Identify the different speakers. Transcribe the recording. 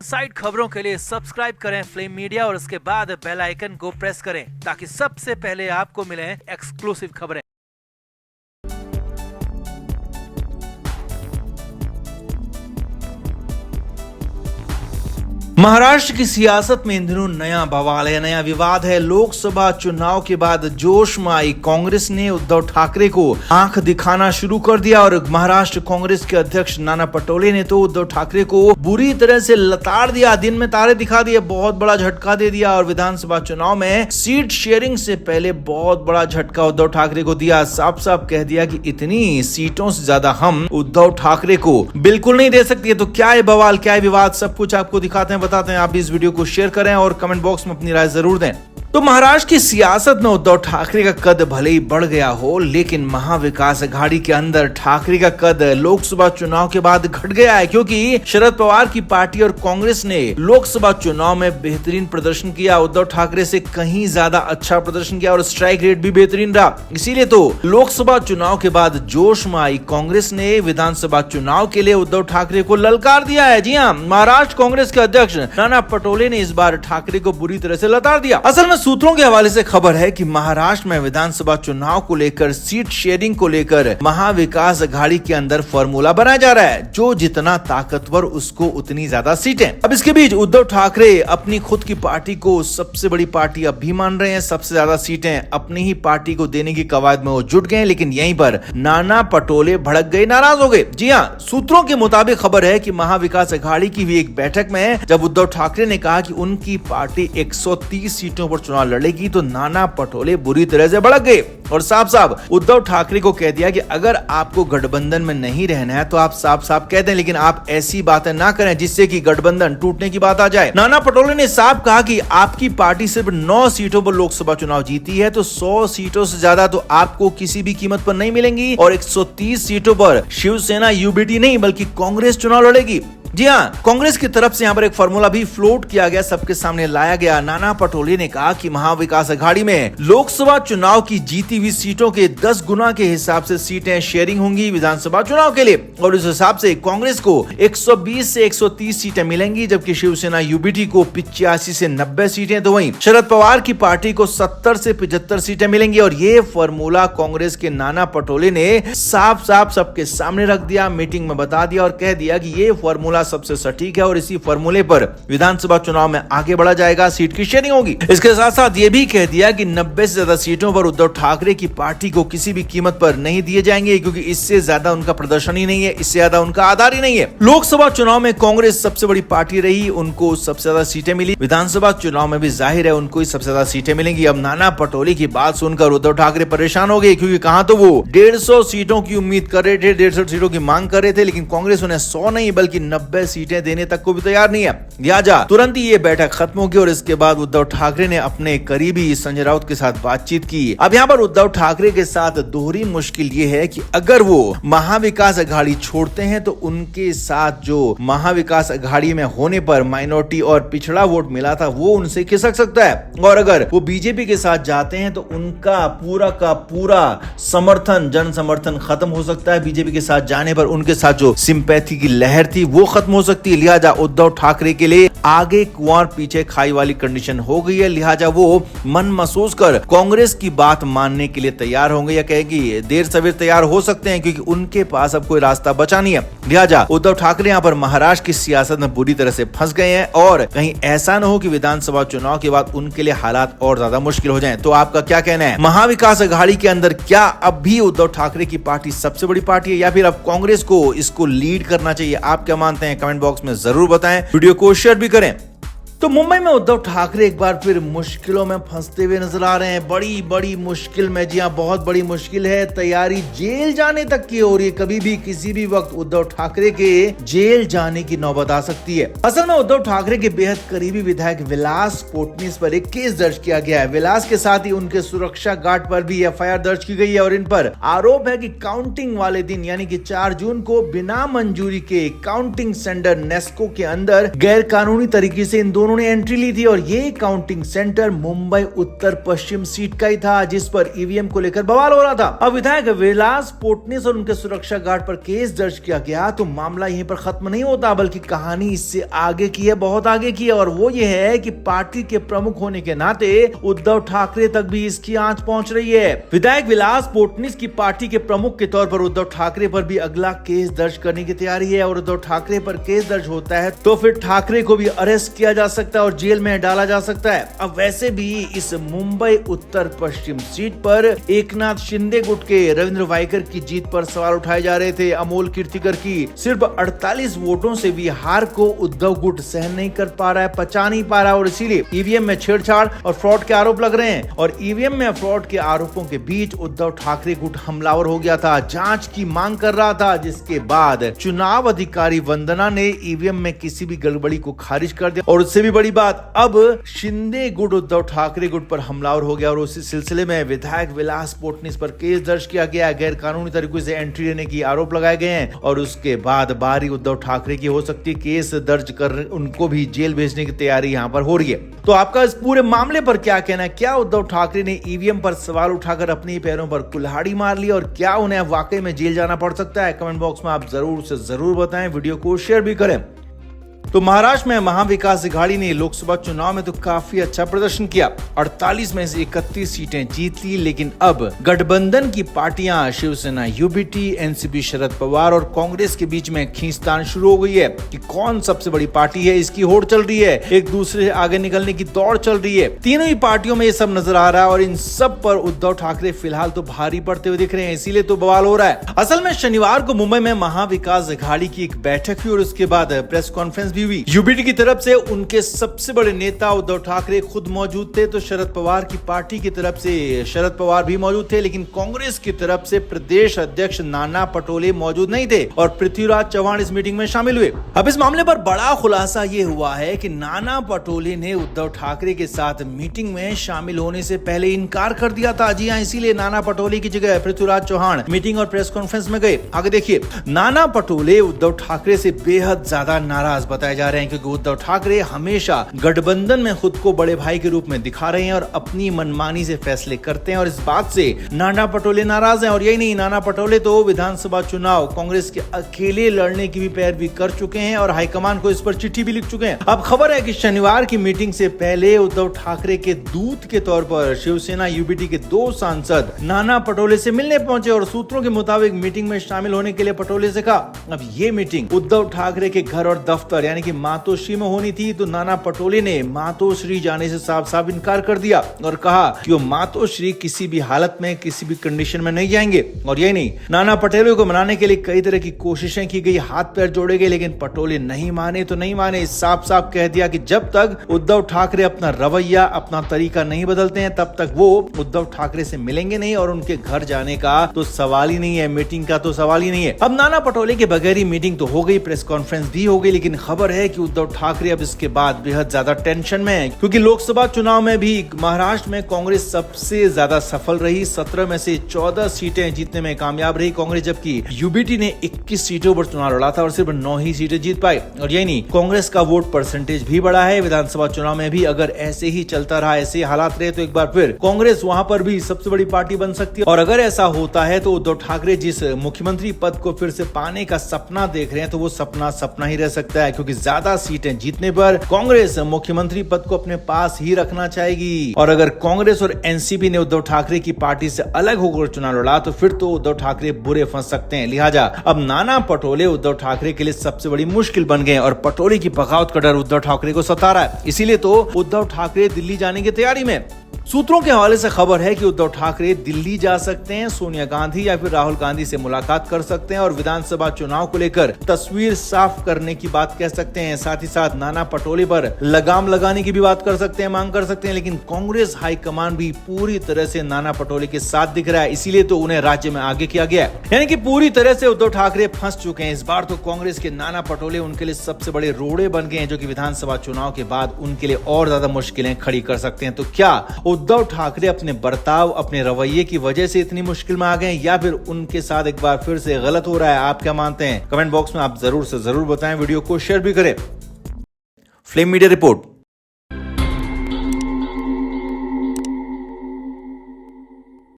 Speaker 1: Side खबरों के लिए सब्सक्राइब करें फ्लेम मीडिया और उसके बाद बेल आइकन को प्रेस करें ताकि सबसे पहले आपको मिले एक्सक्लूसिव खबरें। महाराष्ट्र की सियासत में इन दिनों नया बवाल है, नया विवाद है। लोकसभा चुनाव के बाद जोश में आई कांग्रेस ने उद्धव ठाकरे को आंख दिखाना शुरू कर दिया और महाराष्ट्र कांग्रेस के अध्यक्ष नाना पटोले ने तो उद्धव ठाकरे को बुरी तरह से लताड़ दिया, दिन में तारे दिखा दिए, बहुत बड़ा झटका दे दिया और विधानसभा चुनाव में सीट शेयरिंग से पहले बहुत बड़ा झटका उद्धव ठाकरे को दिया। साफ साफ कह दिया कि इतनी सीटों से ज्यादा हम उद्धव ठाकरे को बिल्कुल नहीं दे सकते। तो क्या है बवाल, क्या है विवाद, सब कुछ आपको दिखाते हैं, बताते हैं। आप भी इस वीडियो को शेयर करें और कमेंट बॉक्स में अपनी राय जरूर दें। तो महाराष्ट्र की सियासत में उद्धव ठाकरे का कद भले ही बढ़ गया हो, लेकिन महाविकास अघाड़ी के अंदर ठाकरे का कद लोकसभा चुनाव के बाद घट गया है, क्योंकि शरद पवार की पार्टी और कांग्रेस ने लोकसभा चुनाव में बेहतरीन प्रदर्शन किया, उद्धव ठाकरे से कहीं ज्यादा अच्छा प्रदर्शन किया और स्ट्राइक रेट भी बेहतरीन रहा। इसीलिए तो लोकसभा चुनाव के बाद जोश में आई कांग्रेस ने विधानसभा चुनाव के लिए उद्धव ठाकरे को ललकार दिया है। जी हाँ, महाराष्ट्र कांग्रेस के अध्यक्ष नाना पटोले ने इस बार ठाकरे को बुरी तरह से लताड़ दिया। असल में सूत्रों के हवाले से खबर है कि महाराष्ट्र में विधानसभा चुनाव को लेकर सीट शेयरिंग को लेकर महाविकास अघाड़ी के अंदर फॉर्मूला बनाया जा रहा है, जो जितना ताकतवर उसको उतनी ज्यादा सीटें। अब इसके बीच उद्धव ठाकरे अपनी खुद की पार्टी को सबसे बड़ी पार्टी अब भी मान रहे हैं, सबसे ज्यादा सीटें अपनी ही पार्टी को देने की कवायद में वो जुट गए। लेकिन यहीं पर नाना पटोले भड़क गए, नाराज हो गए। जी हाँ, सूत्रों के मुताबिक खबर है कि महाविकास अघाड़ी की हुई एक बैठक में जब उद्धव ठाकरे ने कहा कि उनकी पार्टी 130 सीटों पर चुनाव लड़ेगी, तो नाना पटोले बुरी तरह से भड़क गए और साफ साफ उद्धव ठाकरे को कह दिया कि अगर आपको गठबंधन में नहीं रहना है तो आप साफ साफ कह दें, लेकिन आप ऐसी बातें ना करें जिससे कि गठबंधन टूटने की बात आ जाए। नाना पटोले ने साफ कहा कि आपकी पार्टी सिर्फ 9 सीटों पर लोकसभा चुनाव जीती है, तो 100 सीटों से ज्यादा तो आपको किसी भी कीमत पर नहीं मिलेंगी और 130 सीटों पर शिवसेना यूबीटी नहीं बल्कि कांग्रेस चुनाव लड़ेगी। जी हाँ, कांग्रेस की तरफ से यहाँ पर एक फॉर्मूला भी फ्लोट किया गया, सबके सामने लाया गया। नाना पटोले ने कहा कि महाविकास अघाड़ी में लोकसभा चुनाव की जीती हुई सीटों के 10 गुना के हिसाब से सीटें शेयरिंग होंगी विधानसभा चुनाव के लिए और उस हिसाब से कांग्रेस को 120 से 130 सीटें मिलेंगी, जबकि शिवसेना यूबीटी को 85 से 90 सीटें, तो वहीं शरद पवार की पार्टी को 70 से 75 सीटें मिलेंगी। और ये फॉर्मूला कांग्रेस के नाना पटोले ने साफ साफ सबके सामने रख दिया, मीटिंग में बता दिया और कह दिया कि ये फॉर्मूला सबसे सटीक है और इसी फॉर्मूले पर विधानसभा चुनाव में आगे बढ़ा जाएगा, सीट की शेयरिंग होगी। इसके साथ साथ ये भी कह दिया कि 90 से ज्यादा सीटों पर उद्धव ठाकरे की पार्टी को किसी भी कीमत पर नहीं दिए जाएंगे, क्योंकि इससे ज्यादा उनका प्रदर्शन ही नहीं है, इससे ज्यादा उनका आधार ही नहीं है। लोकसभा चुनाव में कांग्रेस सबसे बड़ी पार्टी रही, उनको सबसे ज्यादा सीटें मिली, विधानसभा चुनाव में भी जाहिर है उनको ही सबसे ज्यादा सीटें मिलेंगी। अब नाना पटोले की बात सुनकर उद्धव ठाकरे परेशान हो गए, क्योंकि कहा तो वो 150 सीटों की उम्मीद कर रहे थे, 150 सीटों की मांग कर रहे थे, लेकिन कांग्रेस उन्हें 100 नहीं बल्कि 90 सीटें देने तक को भी तैयार नहीं है। लिहाजा तुरंत ही ये बैठक खत्म होगी और इसके बाद उद्धव ठाकरे ने अपने करीबी संजय राउत के साथ बातचीत की। अब यहाँ पर उद्धव ठाकरे के साथ दोहरी मुश्किल ये है कि अगर वो महाविकास अघाड़ी छोड़ते हैं तो उनके साथ जो महाविकास अघाड़ी में होने पर माइनॉरिटी और पिछड़ा वोट मिला था वो उनसे खिसक सकता है, और अगर वो बीजेपी के साथ जाते हैं तो उनका पूरा का पूरा समर्थन, जन समर्थन खत्म हो सकता है। बीजेपी के साथ जाने पर उनके साथ जो सिंपैथी की लहर थी वो खत्म हो सकती है। लिहाजा उद्धव ठाकरे के लिए आगे कुंवर पीछे खाई वाली कंडीशन हो गई है। लिहाजा वो मन महसूस कर कांग्रेस की बात मानने के लिए तैयार होंगे, या कहेगी देर सवेर तैयार हो सकते हैं, क्योंकि उनके पास अब कोई रास्ता बचा नहीं है। लिहाजा उद्धव ठाकरे यहाँ पर महाराष्ट्र की सियासत में बुरी तरह से फंस गए हैं और कहीं ऐसा न हो कि विधानसभा चुनाव के बाद उनके लिए हालात और ज्यादा मुश्किल हो जाएं। तो आपका क्या कहना है? महाविकास अघाड़ी के अंदर क्या अब भी उद्धव ठाकरे की पार्टी सबसे बड़ी पार्टी है, या फिर अब कांग्रेस को इसको लीड करना चाहिए? आप क्या मानते हैं? कमेंट बॉक्स में जरूर बताएं, वीडियो को शेयर भी करें। तो मुंबई में उद्धव ठाकरे एक बार फिर मुश्किलों में फंसते हुए नजर आ रहे हैं, बड़ी बड़ी मुश्किल में। जी हाँ, बहुत बड़ी मुश्किल है, तैयारी जेल जाने तक की हो रही है। कभी भी किसी भी वक्त उद्धव ठाकरे के जेल जाने की नौबत आ सकती है। असल में उद्धव ठाकरे के बेहद करीबी विधायक विलास पोटनीस पर एक केस दर्ज किया गया है। विलास के साथ ही उनके सुरक्षा गार्ड पर भी एफआईआर दर्ज की गई है और इन पर आरोप है कि काउंटिंग वाले दिन यानी कि 4 जून को बिना मंजूरी के काउंटिंग सेंटर नेस्को के अंदर गैर कानूनी तरीके से इन दोनों उन्होंने एंट्री ली थी और ये काउंटिंग सेंटर मुंबई उत्तर पश्चिम सीट का ही था, जिस पर ईवीएम को लेकर बवाल हो रहा था। अब विधायक विलास पोटनीस और उनके सुरक्षा गार्ड पर केस दर्ज किया गया तो मामला यहीं पर खत्म नहीं होता, बल्कि कहानी इससे आगे की है, बहुत आगे की है। और वो ये है कि पार्टी के प्रमुख होने के नाते उद्धव ठाकरे तक भी इसकी आंच पहुंच रही है। विधायक विलास पोटनीस की पार्टी के प्रमुख के तौर पर उद्धव ठाकरे पर भी अगला केस दर्ज करने की तैयारी है, और उद्धव ठाकरे पर केस दर्ज होता है तो फिर ठाकरे को भी अरेस्ट किया जा सकता है और जेल में डाला जा सकता है। अब वैसे भी इस मुंबई उत्तर पश्चिम सीट पर एकनाथ शिंदे गुट के रविंद्र वाइकर की जीत पर सवाल उठाए जा रहे थे। अमोल कीर्तिकर की सिर्फ 48 वोटों से भी हार को उद्धव गुट सहन नहीं कर पा रहा है, पचा नहीं पा रहा है, और इसीलिए ईवीएम में छेड़छाड़ और फ्रॉड के आरोप लग रहे हैं। और ईवीएम में फ्रॉड के आरोपों के बीच उद्धव ठाकरे गुट हमलावर हो गया था, जांच की मांग कर रहा था, जिसके बाद चुनाव अधिकारी वंदना ने ईवीएम में किसी भी गड़बड़ी को खारिज कर दिया। और उससे भी बड़ी बात, अब शिंदे गुट उद्धव ठाकरे गुट पर हमलावर हो गया और उसी सिलसिले में विधायक विलास पोटनीस पर केस दर्ज किया गया। गैर कानूनी तरीके से एंट्री लेने की आरोप लगाए गए हैं और उसके बाद बारी उद्धव ठाकरे की हो सकती है। केस दर्ज कर उनको भी जेल भेजने की तैयारी यहाँ पर हो रही है। तो आपका इस पूरे मामले पर क्या कहना है? क्या उद्धव ठाकरे ने ईवीएम पर सवाल उठाकर अपने पैरों पर कुल्हाड़ी मार ली और क्या उन्हें वाकई में जेल जाना पड़ सकता है? कमेंट बॉक्स में आप जरूर से जरूर बताएं, वीडियो को शेयर भी करें। तो महाराष्ट्र में महाविकास अघाड़ी ने लोकसभा चुनाव में तो काफी अच्छा प्रदर्शन किया, 48 में से 31 सीटें जीत ली, लेकिन अब गठबंधन की पार्टियां शिवसेना यूबीटी, एनसीपी शरद पवार और कांग्रेस के बीच में खींचतान शुरू हो गई है कि कौन सबसे बड़ी पार्टी है। इसकी होड़ चल रही है, एक दूसरे से आगे निकलने की दौड़ चल रही है। तीनों ही पार्टियों में ये सब नजर आ रहा है और इन सब पर उद्धव ठाकरे फिलहाल तो भारी पड़ते हुए दिख रहे हैं, इसीलिए तो बवाल हो रहा है। असल में शनिवार को मुंबई में महाविकास अघाड़ी की एक बैठक हुई और उसके बाद प्रेस कॉन्फ्रेंस भी हुई। यूबीटी की तरफ से उनके सबसे बड़े नेता उद्धव ठाकरे खुद मौजूद थे, तो शरद पवार की पार्टी की तरफ से शरद पवार भी मौजूद थे, लेकिन कांग्रेस की तरफ से प्रदेश अध्यक्ष नाना पटोले मौजूद नहीं थे और पृथ्वीराज चौहान इस मीटिंग में शामिल हुए। अब इस मामले पर बड़ा खुलासा ये हुआ है कि नाना पटोले ने उद्धव ठाकरे के साथ मीटिंग में शामिल होने से पहले इनकार कर दिया था। जी हाँ, इसीलिए नाना पटोले की जगह पृथ्वीराज चौहान मीटिंग और प्रेस कॉन्फ्रेंस में गए। आगे देखिए, नाना पटोले उद्धव ठाकरे से बेहद ज्यादा नाराज बताए जा रहे हैं क्योंकि उद्धव ठाकरे हमेशा गठबंधन में खुद को बड़े भाई के रूप में दिखा रहे हैं और अपनी मनमानी से फैसले करते हैं, और इस बात से नाना पटोले नाराज हैं। और यही नहीं, नाना पटोले तो विधानसभा चुनाव कांग्रेस के अकेले लड़ने की भी पैरवी कर चुके हैं और हाईकमान को इस पर चिट्ठी भी लिख चुके हैं। अब खबर है कि शनिवार की मीटिंग से पहले उद्धव ठाकरे के दूत के तौर पर शिवसेना यूबीटी के 2 सांसद नाना पटोले से मिलने पहुंचे और सूत्रों के मुताबिक मीटिंग में शामिल होने के लिए पटोले से कहा। अब ये मीटिंग उद्धव ठाकरे के घर और दफ्तर यानी कि मातोश्री में होनी थी, तो नाना पटोले ने मातोश्री जाने से साफ साफ इनकार कर दिया और कहा कि वो मातोश्री किसी भी हालत में किसी भी कंडीशन में नहीं जाएंगे। और यही नहीं, नाना पटोले को मनाने के लिए कई तरह की कोशिशें की गई, हाथ पैर जोड़े गए, लेकिन पटोले नहीं माने तो नहीं माने। साफ साफ कह दिया कि जब तक उद्धव ठाकरे अपना रवैया अपना तरीका नहीं बदलते हैं तब तक वो उद्धव ठाकरे से मिलेंगे नहीं और उनके घर जाने का तो सवाल ही नहीं है, मीटिंग का तो सवाल ही नहीं है। अब नाना पटोले के बगैर ही मीटिंग तो हो गई, प्रेस कॉन्फ्रेंस भी हो गई, लेकिन खबर है कि उद्धव ठाकरे अब इसके बाद बेहद ज्यादा टेंशन में है क्योंकि लोकसभा चुनाव में भी महाराष्ट्र में कांग्रेस सबसे ज्यादा सफल रही। 17 में से 14 सीटें जीतने में कामयाब रही कांग्रेस, जबकि यूबीटी ने 21 सीटों पर चुनाव लड़ा था और सिर्फ 9 ही सीटें जीत पाई। और यही नहीं, कांग्रेस का वोट परसेंटेज भी बढ़ा है। विधानसभा चुनाव में भी अगर ऐसे ही चलता रहा, ऐसे हालात रहे, तो एक बार फिर कांग्रेस वहां पर भी सबसे बड़ी पार्टी बन सकती है। और अगर ऐसा होता है तो उद्धव ठाकरे जिस मुख्यमंत्री पद को फिर से पाने का सपना देख रहे हैं, तो वो सपना सपना ही रह सकता है क्योंकि ज्यादा सीटें जीतने पर कांग्रेस मुख्यमंत्री पद को अपने पास ही रखना चाहेगी। और अगर कांग्रेस और एनसीपी ने उद्धव ठाकरे की पार्टी से अलग होकर चुनाव लड़ा तो फिर तो उद्धव ठाकरे बुरे फंस सकते हैं। लिहाजा अब नाना पटोले उद्धव ठाकरे के लिए सबसे बड़ी मुश्किल बन गए और पटोले की बगावत का डर उद्धव ठाकरे को सता रहा है। इसीलिए तो उद्धव ठाकरे दिल्ली जाने की तैयारी में। सूत्रों के हवाले से खबर है कि उद्धव ठाकरे दिल्ली जा सकते हैं, सोनिया गांधी या फिर राहुल गांधी से मुलाकात कर सकते हैं और विधानसभा चुनाव को लेकर तस्वीर साफ करने की बात कह सकते हैं। साथ ही साथ नाना पटोले पर लगाम लगाने की भी बात कर सकते हैं, मांग कर सकते हैं। लेकिन कांग्रेस हाईकमान भी पूरी तरह से नाना पटोले के साथ दिख रहा है, इसीलिए तो उन्हें राज्य में आगे किया गया है। यानी कि पूरी तरह से उद्धव ठाकरे फंस चुके हैं। इस बार तो कांग्रेस के नाना पटोले उनके लिए सबसे बड़े रोड़े बन गए हैं, जो कि विधानसभा चुनाव के बाद उनके लिए और ज्यादा मुश्किलें खड़ी कर सकते हैं। तो क्या उद्धव ठाकरे अपने बर्ताव अपने रवैये की वजह से इतनी मुश्किल में आ गए या फिर उनके साथ एक बार फिर से गलत हो रहा है? आप क्या मानते हैं? कमेंट बॉक्स में आप जरूर से जरूर बताएं, वीडियो को शेयर भी करें। Flame media report.